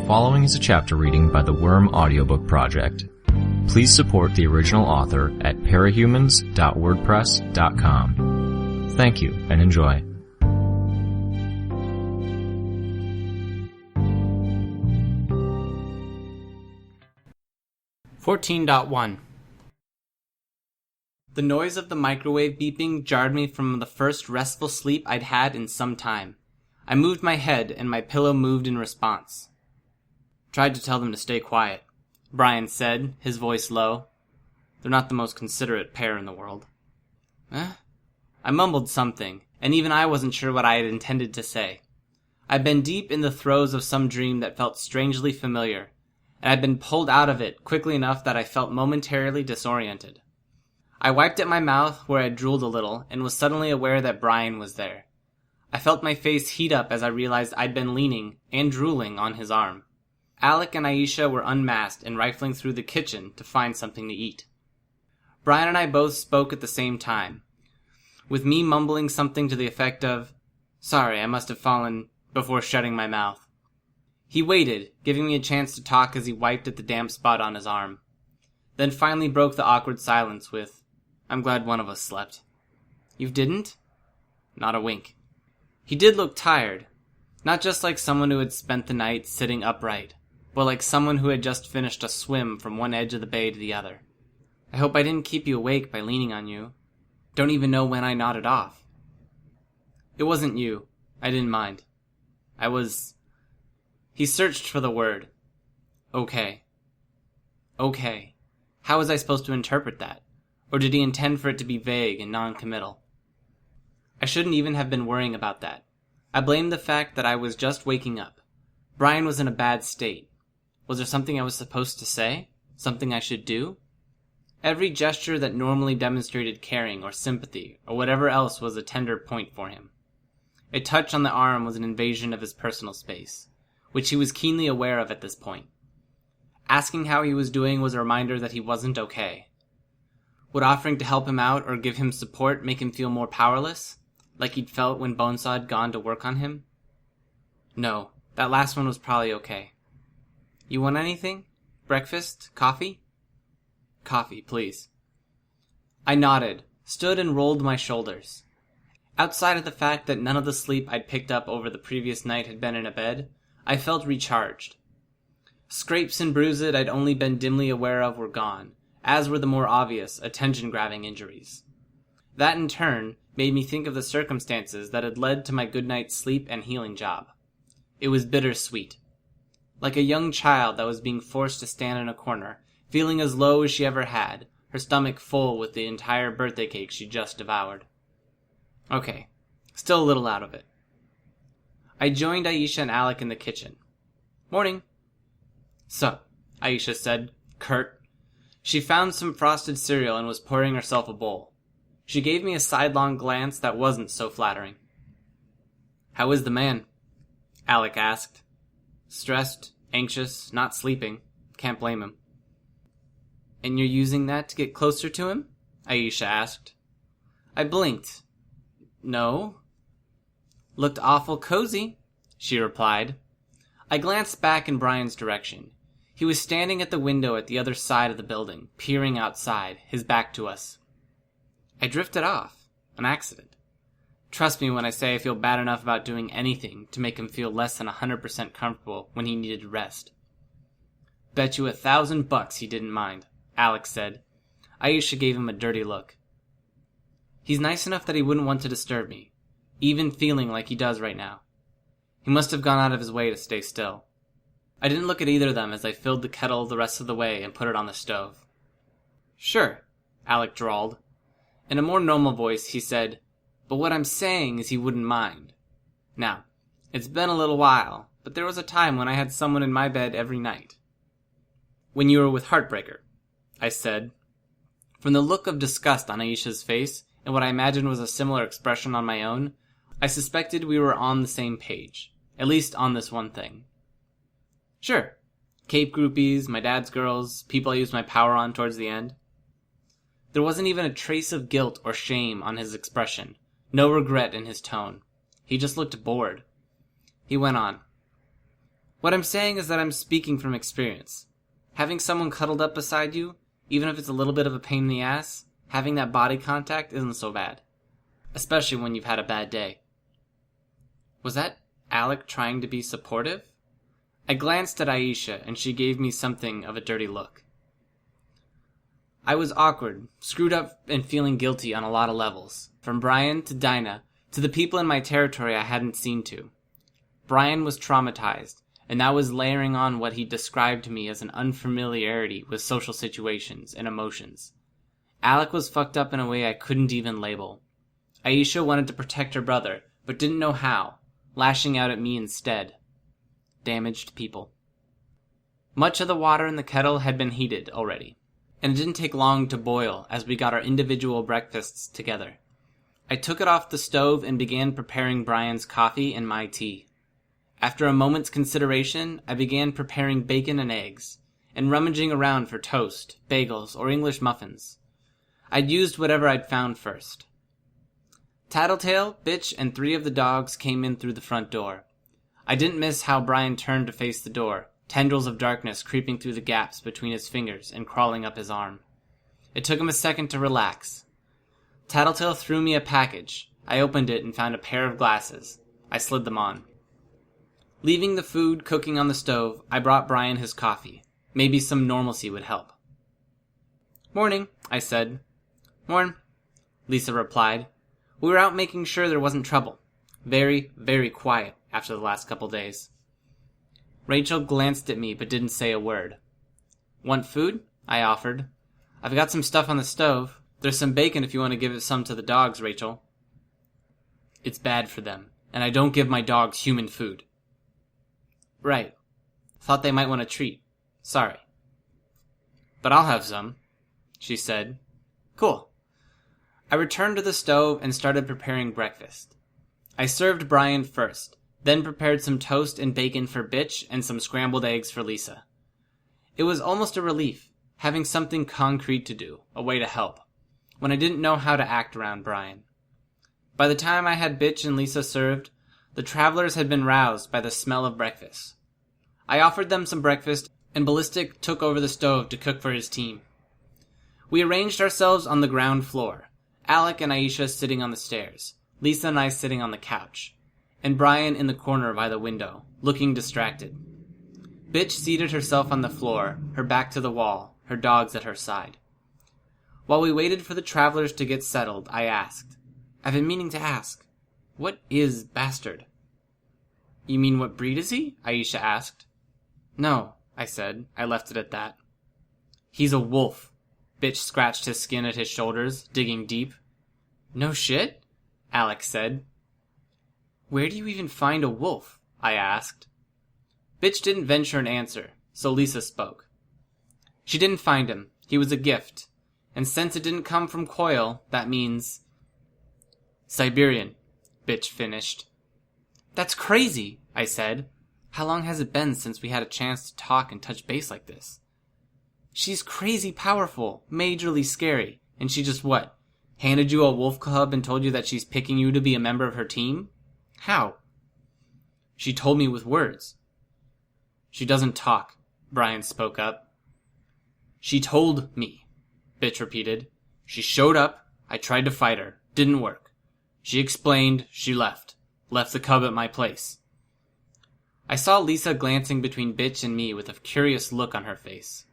following is a chapter reading by the Worm Audiobook Project. Please support the original author at parahumans.wordpress.com. Thank you and enjoy. .1 The noise of the microwave beeping jarred me from the first restful sleep I'd had in some time. I moved my head, and my pillow moved in response. "Tried to tell them to stay quiet," Brian said, his voice low. "They're not the most considerate pair in the world." I mumbled something, and even I wasn't sure what I had intended to say. I'd been deep in the throes of some dream that felt strangely familiar, and I'd been pulled out of it quickly enough that I felt momentarily disoriented. I wiped at my mouth where I drooled a little, and was suddenly aware that Brian was there. I felt my face heat up as I realized I'd been leaning, and drooling, on his arm. Alec and Aisha were unmasked and rifling through the kitchen to find something to eat. Brian and I both spoke at the same time, with me mumbling something to the effect of, "Sorry, I must have fallen," before shutting my mouth. He waited, giving me a chance to talk as he wiped at the damp spot on his arm. Then finally broke the awkward silence with, "I'm glad one of us slept." "You didn't?" Not a wink. He did look tired, not just like someone who had spent the night sitting upright, but like someone who had just finished a swim from one edge of the bay to the other. "I hope I didn't keep you awake by leaning on you. Don't even know when I nodded off." "It wasn't you. I didn't mind. I was..." He searched for the word. Okay. Okay. How was I supposed to interpret that? Or did he intend for it to be vague and non-committal? I shouldn't even have been worrying about that. I blamed the fact that I was just waking up. Brian was in a bad state. Was there something I was supposed to say? Something I should do? Every gesture that normally demonstrated caring or sympathy or whatever else was a tender point for him. A touch on the arm was an invasion of his personal space, which he was keenly aware of at this point. Asking how he was doing was a reminder that he wasn't okay. Would offering to help him out or give him support make him feel more powerless, like he'd felt when Bonesaw had gone to work on him? No, that last one was probably okay. "You want anything? Breakfast? Coffee?" "Coffee, please." I nodded, stood and rolled my shoulders. Outside of the fact that none of the sleep I'd picked up over the previous night had been in a bed, I felt recharged. Scrapes and bruises I'd only been dimly aware of were gone, as were the more obvious, attention-grabbing injuries. That, in turn, made me think of the circumstances that had led to my good night's sleep and healing job. It was bittersweet. Like a young child that was being forced to stand in a corner, feeling as low as she ever had, her stomach full with the entire birthday cake she just devoured. Okay, still a little out of it. I joined Aisha and Alec in the kitchen. "Morning." "So," Aisha said, curt. She found some frosted cereal and was pouring herself a bowl. She gave me a sidelong glance that wasn't so flattering. "How is the man?" Alec asked. "Stressed, anxious, not sleeping. Can't blame him." "And you're using that to get closer to him?" Aisha asked. I blinked. "No." "Looked awful cozy," she replied. I glanced back in Brian's direction. He was standing at the window at the other side of the building, peering outside, his back to us. I drifted off. An accident. Trust me when I say I feel bad enough about doing anything to make him feel less than 100% comfortable when he needed rest. "Bet you $1,000 he didn't mind," Alex said. Aisha gave him a dirty look. "He's nice enough that he wouldn't want to disturb me, even feeling like he does right now. He must have gone out of his way to stay still." I didn't look at either of them as I filled the kettle the rest of the way and put it on the stove. "Sure," Alec drawled. In a more normal voice, he said, "But what I'm saying is he wouldn't mind. Now, it's been a little while, but there was a time when I had someone in my bed every night." "When you were with Heartbreaker," I said. From the look of disgust on Aisha's face, and what I imagined was a similar expression on my own, I suspected we were on the same page, at least on this one thing. "Sure. Cape groupies, my dad's girls, people I used my power on towards the end." There wasn't even a trace of guilt or shame on his expression, no regret in his tone. He just looked bored. He went on. What I'm saying is that I'm speaking from experience. Having someone cuddled up beside you, even if it's a little bit of a pain in the ass, having that body contact isn't so bad. Especially when you've had a bad day. Was that Alec trying to be supportive? I glanced at Aisha, and she gave me something of a dirty look. I was awkward, screwed up, and feeling guilty on a lot of levels. From Brian to Dinah, to the people in my territory I hadn't seen to. Brian was traumatized, and that was layering on what he described to me as an unfamiliarity with social situations and emotions. Alec was fucked up in a way I couldn't even label. Aisha wanted to protect her brother, but didn't know how, lashing out at me instead. Damaged people. Much of the water in the kettle had been heated already, and it didn't take long to boil as we got our individual breakfasts together. I took it off the stove and began preparing Brian's coffee and my tea. After a moment's consideration, I began preparing bacon and eggs, and rummaging around for toast, bagels, or English muffins. I'd used whatever I'd found first. Tattletale, Bitch, and 3 of the dogs came in through the front door. I didn't miss how Brian turned to face the door, tendrils of darkness creeping through the gaps between his fingers and crawling up his arm. It took him a second to relax. Tattletale threw me a package. I opened it and found a pair of glasses. I slid them on. Leaving the food cooking on the stove, I brought Brian his coffee. Maybe some normalcy would help. "Morning," I said. "Morn," Lisa replied. We were out making sure there wasn't trouble. Very, very quiet after the last couple days. Rachel glanced at me but didn't say a word. "Want food?" I offered. "I've got some stuff on the stove. There's some bacon if you want to give it some to the dogs, Rachel." "It's bad for them, and I don't give my dogs human food." "Right. Thought they might want a treat. Sorry." "But I'll have some," she said. "Cool." I returned to the stove and started preparing breakfast. I served Brian first, then prepared some toast and bacon for Bitch and some scrambled eggs for Lisa. It was almost a relief, having something concrete to do, a way to help, when I didn't know how to act around Brian. By the time I had Bitch and Lisa served, the travelers had been roused by the smell of breakfast. I offered them some breakfast, and Ballistic took over the stove to cook for his team. We arranged ourselves on the ground floor, Alec and Aisha sitting on the stairs, Lisa and I sitting on the couch, and Brian in the corner by the window, looking distracted. Bitch seated herself on the floor, her back to the wall, her dogs at her side. While we waited for the travelers to get settled, I asked, "I've been meaning to ask, what is Bastard?" "You mean what breed is he?" Aisha asked. "No," I said. I left it at that. "He's a wolf." Bitch scratched his skin at his shoulders, digging deep. "No shit?" Alex said. "Where do you even find a wolf?" I asked. Bitch didn't venture an answer, so Lisa spoke. "She didn't find him. He was a gift. And since it didn't come from Coil, that means..." "Siberian," Bitch finished. "That's crazy," I said. "How long has it been since we had a chance to talk and touch base like this?" "She's crazy powerful, majorly scary, and she just what? Handed you a wolf cub and told you that she's picking you to be a member of her team? How?" "She told me with words." "She doesn't talk," Brian spoke up. "She told me," Bitch repeated. "She showed up, I tried to fight her, didn't work. She explained, she left the cub at my place." I saw Lisa glancing between Bitch and me with a curious look on her face.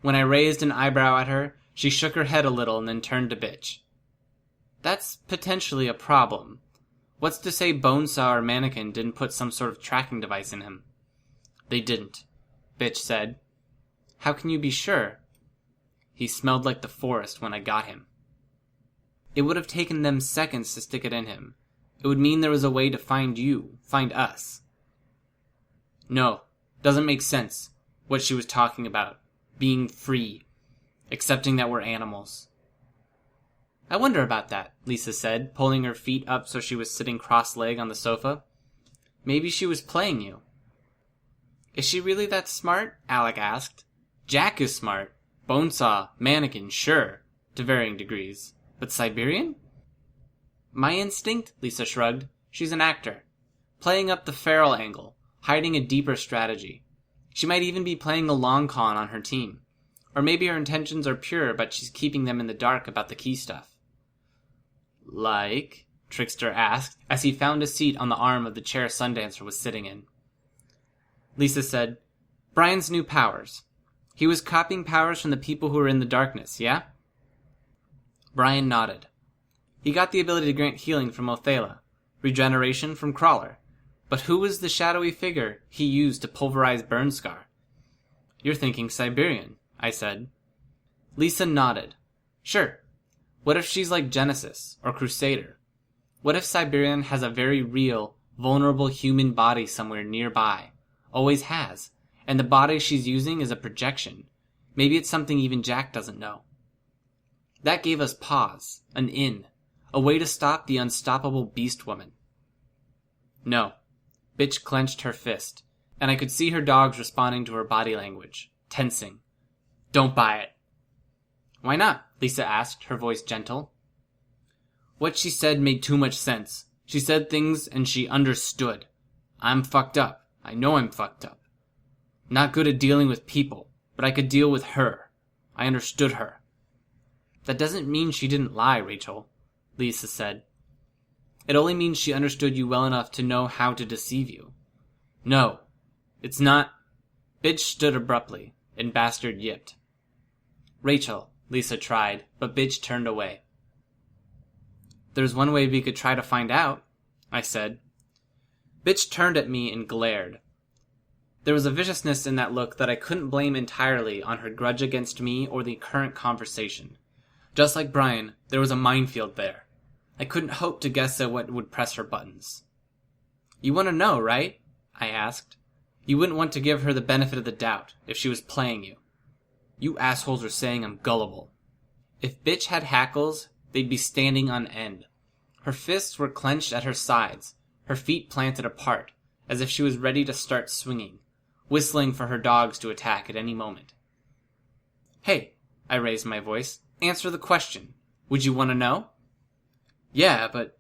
When I raised an eyebrow at her, she shook her head a little and then turned to Bitch. "That's potentially a problem. What's to say Bonesaw or Mannequin didn't put some sort of tracking device in him?" "They didn't," Bitch said. "How can you be sure?" "He smelled like the forest when I got him." "It would have taken them seconds to stick it in him. It would mean there was a way to find you, find us." "No, doesn't make sense, what she was talking about. Being free. Accepting that we're animals." "I wonder about that," Lisa said, pulling her feet up so she was sitting cross-legged on the sofa. "Maybe she was playing you." "Is she really that smart?" Alec asked. "Jack is smart. Bonesaw, Mannequin, sure, to varying degrees. But Siberian?" "My instinct?" Lisa shrugged. "She's an actor. Playing up the feral angle. hiding a deeper strategy. She might even be playing the long con on her team. Or maybe her intentions are pure, but she's keeping them in the dark about the key stuff. Like? Trickster asked, as he found a seat on the arm of the chair Sundancer was sitting in. Lisa said, Brian's new powers. He was copying powers from the people who were in the darkness, yeah? Brian nodded. He got the ability to grant healing from Othala, regeneration from Crawler. But who was the shadowy figure he used to pulverize Burnscar? You're thinking Siberian, I said. Lisa nodded. Sure. What if she's like Genesis, or Crusader? What if Siberian has a very real, vulnerable human body somewhere nearby? Always has. And the body she's using is a projection. Maybe it's something even Jack doesn't know. That gave us pause, an in, a way to stop the unstoppable beast woman. No. Bitch clenched her fist, and I could see her dogs responding to her body language, tensing. Don't buy it. Why not? Lisa asked, her voice gentle. What she said made too much sense. She said things and she understood. I'm fucked up. I know I'm fucked up. Not good at dealing with people, but I could deal with her. I understood her. That doesn't mean she didn't lie, Rachel, Lisa said. It only means she understood you well enough to know how to deceive you. No, it's not. Bitch stood abruptly, and Bastard yipped. Rachel, Lisa tried, but Bitch turned away. There's one way we could try to find out, I said. Bitch turned at me and glared. There was a viciousness in that look that I couldn't blame entirely on her grudge against me or the current conversation. Just like Brian, there was a minefield there. I couldn't hope to guess at what would press her buttons. You want to know, right? I asked. You wouldn't want to give her the benefit of the doubt if she was playing you. You assholes are saying I'm gullible. If Bitch had hackles, they'd be standing on end. Her fists were clenched at her sides, her feet planted apart, as if she was ready to start swinging, whistling for her dogs to attack at any moment. Hey, I raised my voice, answer the question. Would you want to know? Yeah, but...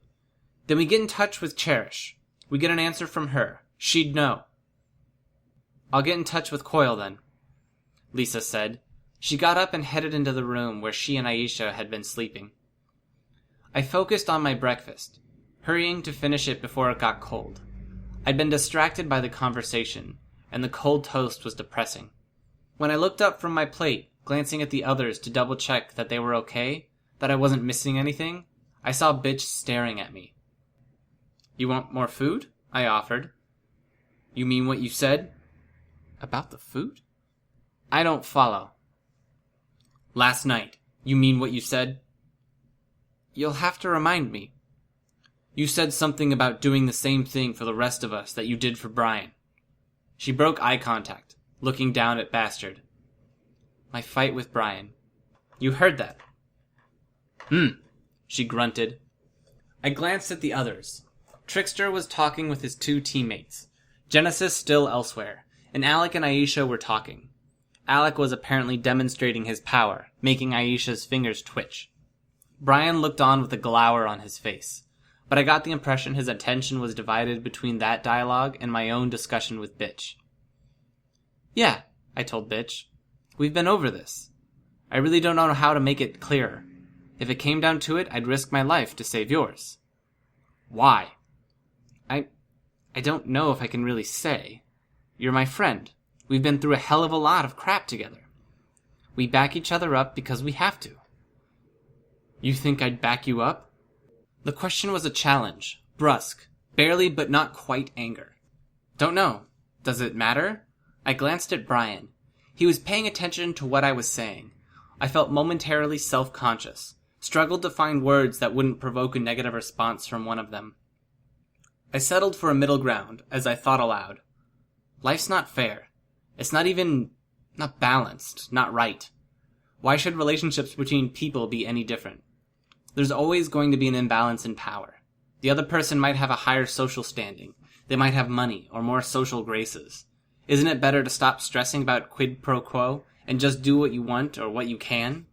Then we get in touch with Cherish. We get an answer from her. She'd know. I'll get in touch with Coil then, Lisa said. She got up and headed into the room where she and Aisha had been sleeping. I focused on my breakfast, hurrying to finish it before it got cold. I'd been distracted by the conversation, and the cold toast was depressing. When I looked up from my plate, glancing at the others to double-check that they were okay, that I wasn't missing anything, I saw Bitch staring at me. You want more food? I offered. You mean what you said? About the food? I don't follow. Last night, you mean what you said? You'll have to remind me. You said something about doing the same thing for the rest of us that you did for Brian. She broke eye contact, looking down at Bastard. My fight with Brian. You heard that. She grunted. I glanced at the others. Trickster was talking with his two teammates. Genesis still elsewhere, and Alec and Aisha were talking. Alec was apparently demonstrating his power, making Aisha's fingers twitch. Brian looked on with a glower on his face, but I got the impression his attention was divided between that dialogue and my own discussion with Bitch. Yeah, I told Bitch. We've been over this. I really don't know how to make it clearer. If it came down to it, I'd risk my life to save yours. Why? I don't know if I can really say. You're my friend. We've been through a hell of a lot of crap together. We back each other up because we have to. You think I'd back you up? The question was a challenge, brusque, barely but not quite anger. Don't know. Does it matter? I glanced at Brian. He was paying attention to what I was saying. I felt momentarily self-conscious, struggled to find words that wouldn't provoke a negative response from one of them. I settled for a middle ground as I thought aloud. Life's not fair. It's not balanced, not right. Why should relationships between people be any different? There's always going to be an imbalance in power. The other person might have a higher social standing. They might have money or more social graces. Isn't it better to stop stressing about quid pro quo and just do what you want or what you can?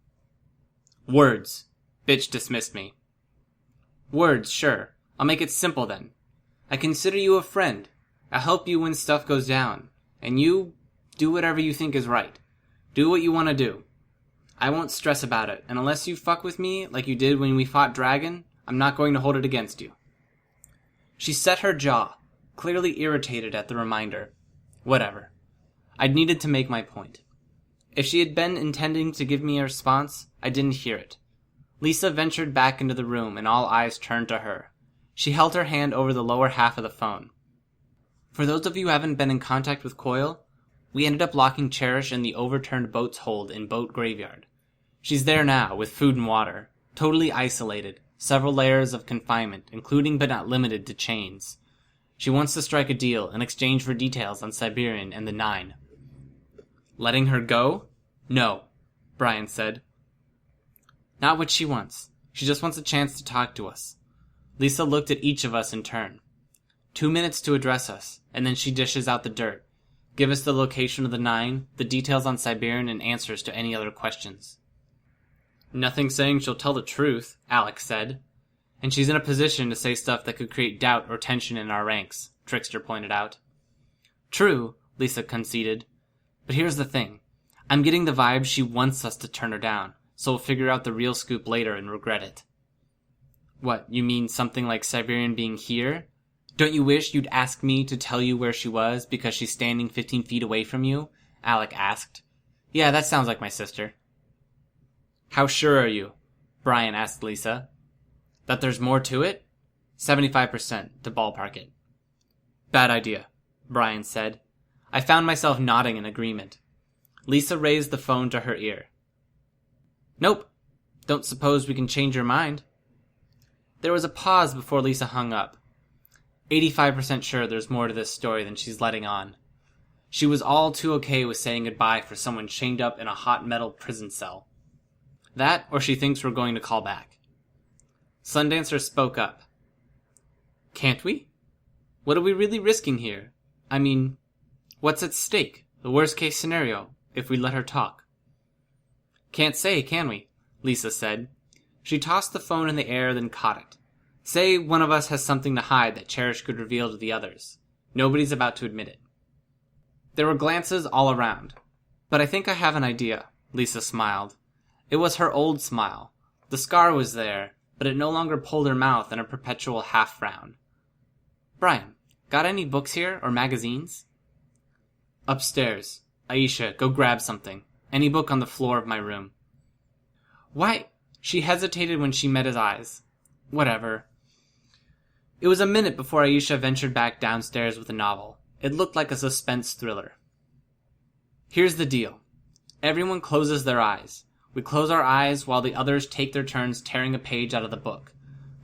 Words. Bitch dismissed me. Words, sure. I'll make it simple then. I consider you a friend. I'll help you when stuff goes down. And you, do whatever you think is right. Do what you want to do. I won't stress about it, and unless you fuck with me like you did when we fought Dragon, I'm not going to hold it against you. She set her jaw, clearly irritated at the reminder. Whatever. I'd needed to make my point. If she had been intending to give me a response, I didn't hear it. Lisa ventured back into the room, and all eyes turned to her. She held her hand over the lower half of the phone. For those of you who haven't been in contact with Coil, we ended up locking Cherish in the overturned boat's hold in Boat Graveyard. She's there now, with food and water, totally isolated, several layers of confinement, including but not limited to chains. She wants to strike a deal in exchange for details on Siberian and the Nine. Letting her go? No, Brian said. Not what she wants. She just wants a chance to talk to us. Lisa looked at each of us in turn. 2 minutes to address us, and then she dishes out the dirt. Give us the location of the Nine, the details on Siberian, and answers to any other questions. Nothing saying she'll tell the truth, Alex said. And she's in a position to say stuff that could create doubt or tension in our ranks, Trickster pointed out. True, Lisa conceded. But here's the thing. I'm getting the vibe she wants us to turn her down, so we'll figure out the real scoop later and regret it. What, you mean something like Siberian being here? Don't you wish you'd ask me to tell you where she was because she's standing 15 feet away from you? Alec asked. Yeah, that sounds like my sister. How sure are you? Brian asked Lisa. That there's more to it? 75% to ballpark it. Bad idea, Brian said. I found myself nodding in agreement. Lisa raised the phone to her ear. Nope. Don't suppose we can change your mind. There was a pause before Lisa hung up. 85% sure there's more to this story than she's letting on. She was all too okay with saying goodbye for someone chained up in a hot metal prison cell. That, or she thinks we're going to call back. Sundancer spoke up. Can't we? What are we really risking here? I mean, what's at stake? The worst case scenario, if we let her talk. Can't say, can we? Lisa said. She tossed the phone in the air, then caught it. Say one of us has something to hide that Cherish could reveal to the others. Nobody's about to admit it. There were glances all around. But I think I have an idea, Lisa smiled. It was her old smile. The scar was there, but it no longer pulled her mouth in a perpetual half-frown. Brian, got any books here, or magazines? Upstairs. Aisha, go grab something. Any book on the floor of my room. Why? She hesitated when she met his eyes. Whatever. It was a minute before Aisha ventured back downstairs with a novel. It looked like a suspense thriller. Here's the deal. Everyone closes their eyes. We close our eyes while the others take their turns tearing a page out of the book.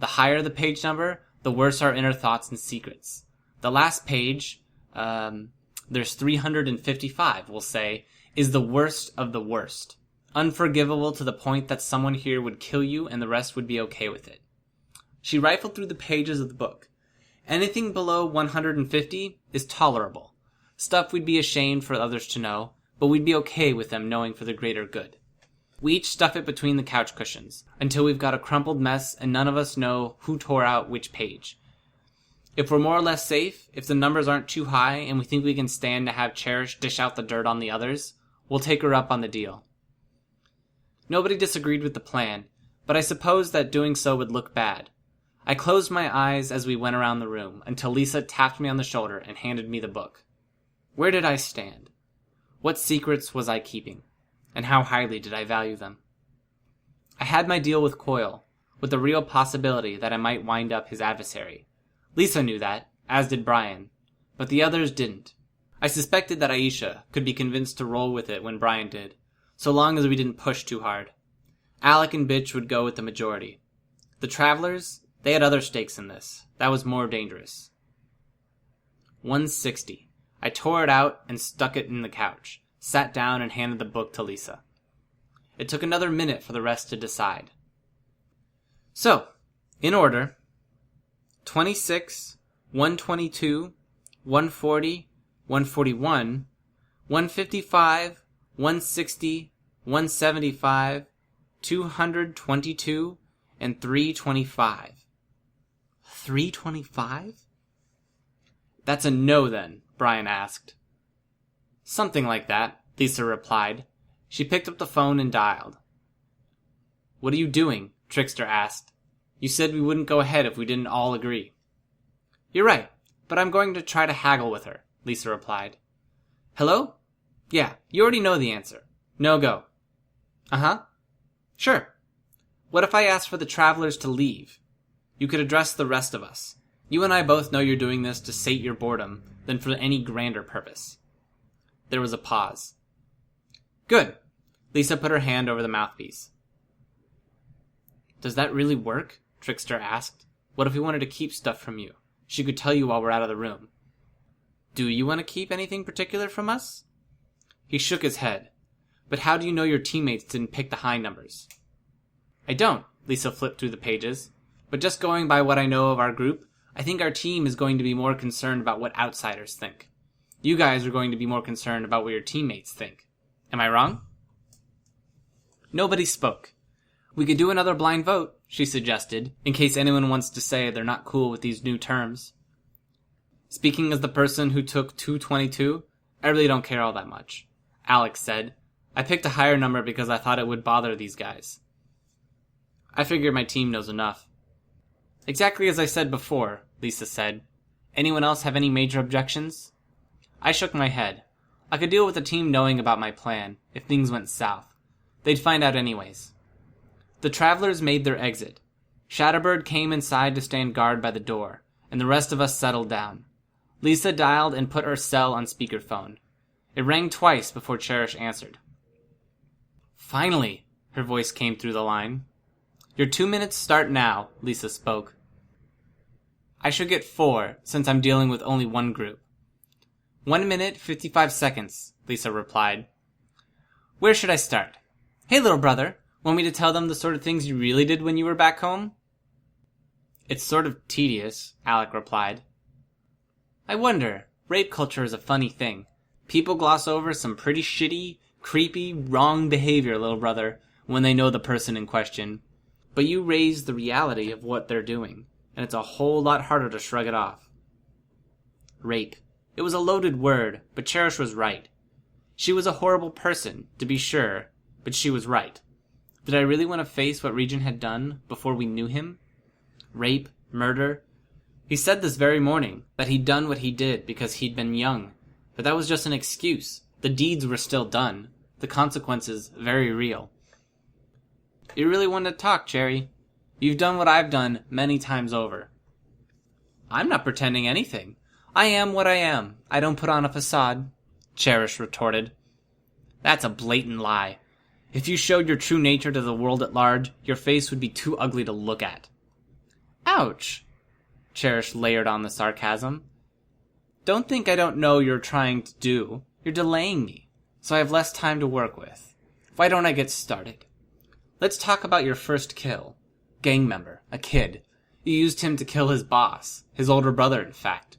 The higher the page number, the worse our inner thoughts and secrets. The last page, there's 355, we'll say, is the worst of the worst. Unforgivable to the point that someone here would kill you and the rest would be okay with it. She rifled through the pages of the book. Anything below 150 is tolerable. Stuff we'd be ashamed for others to know, but we'd be okay with them knowing for the greater good. We each stuff it between the couch cushions, until we've got a crumpled mess and none of us know who tore out which page. If we're more or less safe, if the numbers aren't too high and we think we can stand to have Cherish dish out the dirt on the others, we'll take her up on the deal. Nobody disagreed with the plan, but I suppose that doing so would look bad. I closed my eyes as we went around the room, until Lisa tapped me on the shoulder and handed me the book. Where did I stand? What secrets was I keeping? And how highly did I value them? I had my deal with Coil, with the real possibility that I might wind up his adversary. Lisa knew that, as did Brian, but the others didn't. I suspected that Aisha could be convinced to roll with it when Brian did, so long as we didn't push too hard. Alec and Bitch would go with the majority. The Travelers, they had other stakes in this. That was more dangerous. 160. I tore it out and stuck it in the couch, sat down and handed the book to Lisa. It took another minute for the rest to decide. So, in order, 26, 122, 140, 141, 155, 160, 175, 222, and 325. 325? That's a no then, Brian asked. Something like that, Lisa replied. She picked up the phone and dialed. What are you doing? Trickster asked. You said we wouldn't go ahead if we didn't all agree. You're right, but I'm going to try to haggle with her, Lisa replied. Hello? Yeah, you already know the answer. No go. Uh-huh. Sure. What if I asked for the travelers to leave? You could address the rest of us. You and I both know you're doing this to sate your boredom than for any grander purpose. There was a pause. Good. Lisa put her hand over the mouthpiece. Does that really work? Trickster asked. What if we wanted to keep stuff from you? She could tell you while we're out of the room. Do you want to keep anything particular from us? He shook his head. But how do you know your teammates didn't pick the high numbers? I don't, Lisa flipped through the pages. But just going by what I know of our group, I think our team is going to be more concerned about what outsiders think. You guys are going to be more concerned about what your teammates think. Am I wrong? Nobody spoke. We could do another blind vote, she suggested, in case anyone wants to say they're not cool with these new terms. Speaking as the person who took 222, I really don't care all that much, Alex said. I picked a higher number because I thought it would bother these guys. I figure my team knows enough. Exactly as I said before, Lisa said. Anyone else have any major objections? I shook my head. I could deal with the team knowing about my plan, if things went south. They'd find out anyways. The travelers made their exit. Shatterbird came inside to stand guard by the door, and the rest of us settled down. Lisa dialed and put her cell on speakerphone. It rang twice before Cherish answered. Finally, her voice came through the line. Your 2 minutes start now, Lisa spoke. I should get 4, since I'm dealing with only one group. 1 minute, 55 seconds, Lisa replied. Where should I start? Hey, little brother, want me to tell them the sort of things you really did when you were back home? It's sort of tedious, Alec replied. I wonder, rape culture is a funny thing. People gloss over some pretty shitty, creepy, wrong behavior, little brother, when they know the person in question. But you raise the reality of what they're doing, and it's a whole lot harder to shrug it off. Rape. It was a loaded word, but Cherish was right. She was a horrible person, to be sure, but she was right. Did I really want to face what Regent had done before we knew him? Rape, murder. He said this very morning, that he'd done what he did because he'd been young. But that was just an excuse. The deeds were still done. The consequences very real. You really want to talk, Cherry? You've done what I've done many times over. I'm not pretending anything. I am what I am. I don't put on a facade, Cherish retorted. That's a blatant lie. If you showed your true nature to the world at large, your face would be too ugly to look at. Ouch, Cherish layered on the sarcasm. Don't think I don't know you're trying to do. You're delaying me, so I have less time to work with. Why don't I get started? Let's talk about your first kill. Gang member, a kid. You used him to kill his boss, his older brother, in fact.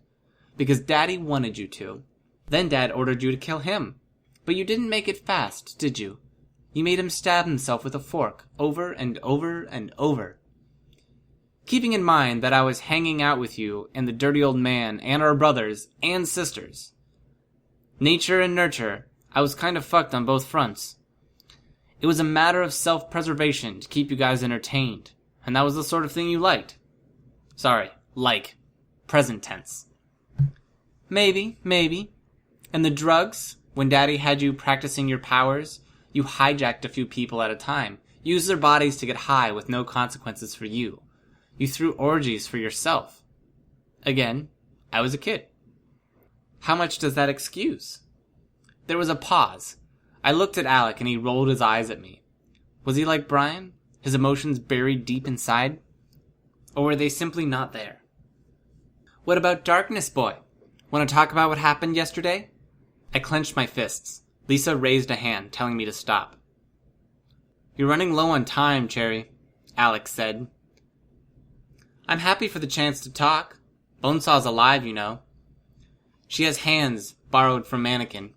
Because Daddy wanted you to. Then Dad ordered you to kill him. But you didn't make it fast, did you? You made him stab himself with a fork, over and over and over. Keeping in mind that I was hanging out with you and the dirty old man and our brothers and sisters. Nature and nurture, I was kind of fucked on both fronts. It was a matter of self-preservation to keep you guys entertained, and that was the sort of thing you liked. Sorry, like. Present tense. Maybe. And the drugs? When Daddy had you practicing your powers, you hijacked a few people at a time, used their bodies to get high with no consequences for you. You threw orgies for yourself. Again, I was a kid. How much does that excuse? There was a pause. I looked at Alec and he rolled his eyes at me. Was he like Brian? His emotions buried deep inside? Or were they simply not there? What about Darkness Boy? Want to talk about what happened yesterday? I clenched my fists. Lisa raised a hand, telling me to stop. You're running low on time, Cherry, Alex said. I'm happy for the chance to talk. Bonesaw's alive, you know. She has hands borrowed from Mannequin.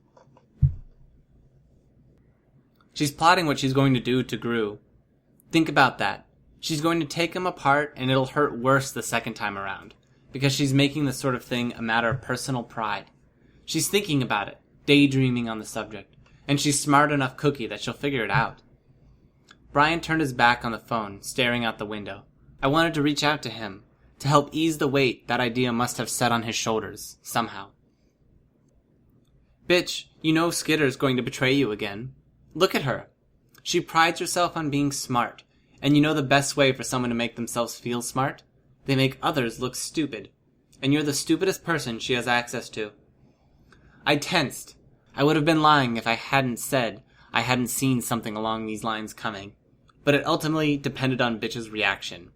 She's plotting what she's going to do to Gru. Think about that. She's going to take him apart and it'll hurt worse the second time around. because she's making this sort of thing a matter of personal pride. She's thinking about it, daydreaming on the subject, and she's smart enough cookie that she'll figure it out. Brian turned his back on the phone, staring out the window. I wanted to reach out to him, to help ease the weight that idea must have set on his shoulders, somehow. Bitch, you know Skitter's going to betray you again. Look at her. She prides herself on being smart, and you know the best way for someone to make themselves feel smart? They make others look stupid, and you're the stupidest person she has access to. I tensed. I would have been lying if I hadn't said I hadn't seen something along these lines coming, but it ultimately depended on Bitch's reaction.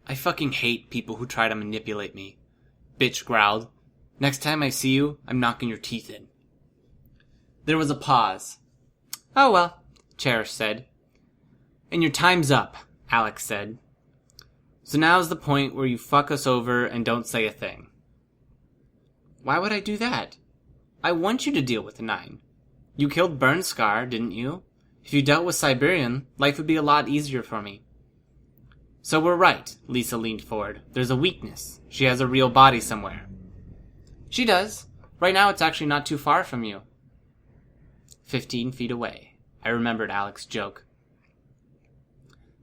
I fucking hate people who try to manipulate me, Bitch growled. Next time I see you, I'm knocking your teeth in. There was a pause. Oh well, Cherish said. And your time's up, Alex said. So now's the point where you fuck us over and don't say a thing. Why would I do that? I want you to deal with the 9. You killed Burnscar, didn't you? If you dealt with Siberian, life would be a lot easier for me. So we're right, Lisa leaned forward. There's a weakness. She has a real body somewhere. She does. Right now it's actually not too far from you. 15 feet away. I remembered Alex's joke.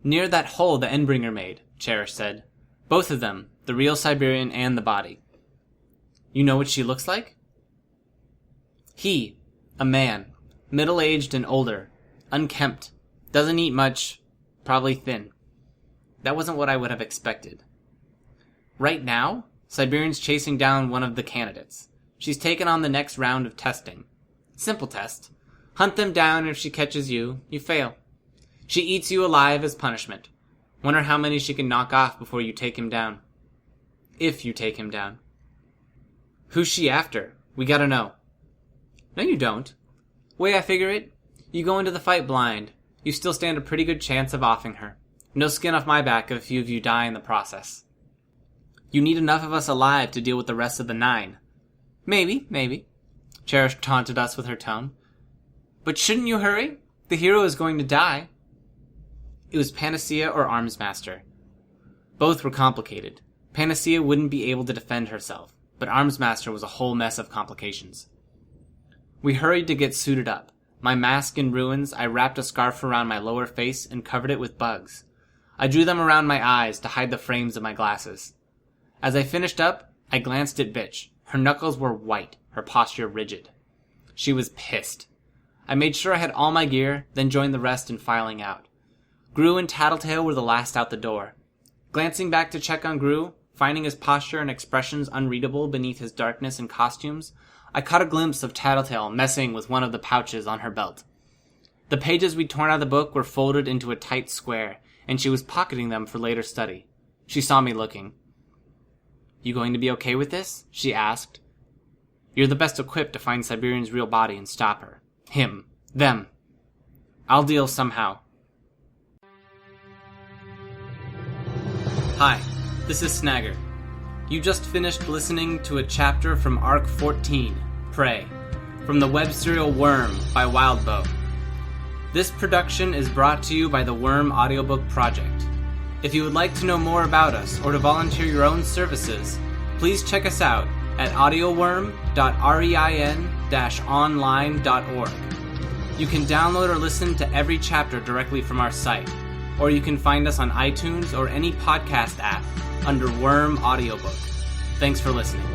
Near that hole the Endbringer made, Cherish said. Both of them, the real Siberian and the body. You know what she looks like? He, a man, middle-aged and older, unkempt, doesn't eat much, probably thin. That wasn't what I would have expected. Right now, Siberian's chasing down one of the candidates. She's taken on the next round of testing. Simple test. Hunt them down, and if she catches you, you fail. She eats you alive as punishment. Wonder how many she can knock off before you take him down. If you take him down. Who's she after? We gotta know. No, you don't. Way I figure it, you go into the fight blind. You still stand a pretty good chance of offing her. No skin off my back if a few of you die in the process. You need enough of us alive to deal with the rest of the 9. Maybe. Cherish taunted us with her tone. But shouldn't you hurry? The hero is going to die. It was Panacea or Armsmaster. Both were complicated. Panacea wouldn't be able to defend herself, but Armsmaster was a whole mess of complications. We hurried to get suited up. My mask in ruins, I wrapped a scarf around my lower face and covered it with bugs. I drew them around my eyes to hide the frames of my glasses. As I finished up, I glanced at Bitch. Her knuckles were white, her posture rigid. She was pissed. I made sure I had all my gear, then joined the rest in filing out. Gru and Tattletale were the last out the door. Glancing back to check on Gru, finding his posture and expressions unreadable beneath his darkness and costumes, I caught a glimpse of Tattletale messing with one of the pouches on her belt. The pages we'd torn out of the book were folded into a tight square, and she was pocketing them for later study. She saw me looking. You going to be okay with this? She asked. You're the best equipped to find Siberian's real body and stop her. Him. Them. I'll deal somehow. Hi, this is Snagger. You just finished listening to a chapter from Arc 14, Prey, from the web serial Worm by Wildbow. This production is brought to you by the Worm Audiobook Project. If you would like to know more about us or to volunteer your own services, please check us out at audioworm.rein-online.org. You can download or listen to every chapter directly from our site, or you can find us on iTunes or any podcast app under Worm Audiobook. Thanks for listening.